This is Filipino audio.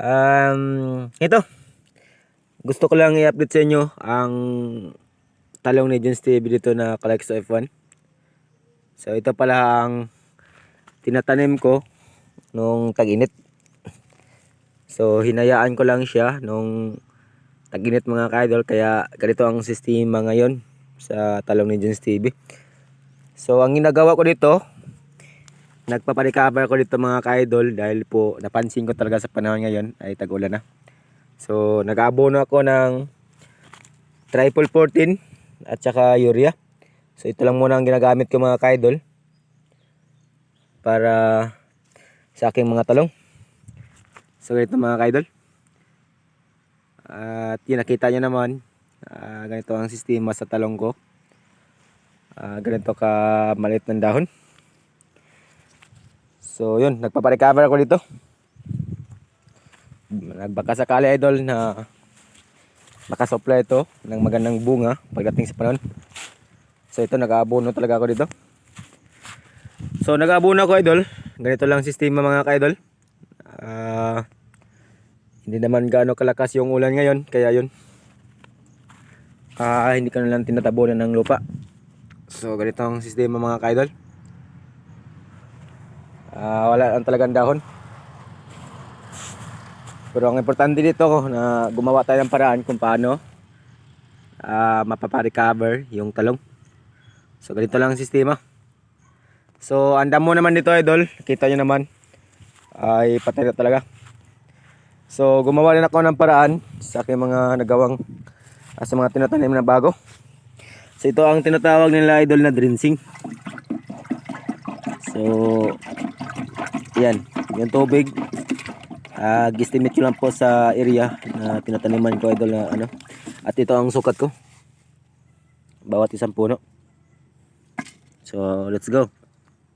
Ito. Gusto ko lang i-update sa inyo ang talong ni John Steve dito na Calixto F1. So ito pala ang tinatanim ko nung tag-init. So hinayaan ko lang siya nung tag-init mga ka-idol, kaya ganito ang sistema ngayon sa talong ni John Steve. So ang ginagawa ko dito, nagpaparecover ko dito mga ka-idol dahil po napansin ko talaga sa panahon ngayon ay tag-ulan na. So nag-aabono ako ng triple 14 at saka urea. So ito lang muna ang ginagamit ko mga ka-idol para sa aking mga talong. So ganito mga ka-idol. At yun, nakita nyo naman, ganito ang sistema sa talong ko. Ganito ka maliit ng dahon. So yun, nagpaparecover ako dito. Nagbaka sakali idol na makasupply ito ng magandang bunga pagdating sa panahon. So ito, nag-aabono talaga ako dito. So nag-aabono ako idol. Ganito lang sistema mga ka-idol. Hindi naman gaano kalakas yung ulan ngayon, kaya yun, hindi ko na lang tinatabunan ng lupa. So ganito ang sistema mga ka-idol. Wala lang talagang dahon. Pero ang importante dito na gumawa tayo ng paraan kung paano mapaparecover yung talong. So ganito lang ang sistema. So ang damo naman dito idol, kita nyo naman ay patay na talaga. So gumawa rin ako ng paraan sa aking mga nagawang sa mga tinatanim na bago. So ito ang tinatawag nila idol na drenching. So yan, yung tubig estimate ko lang po sa area na tinataniman ko idol na ano. At ito ang sukat ko bawat isang puno. So let's go.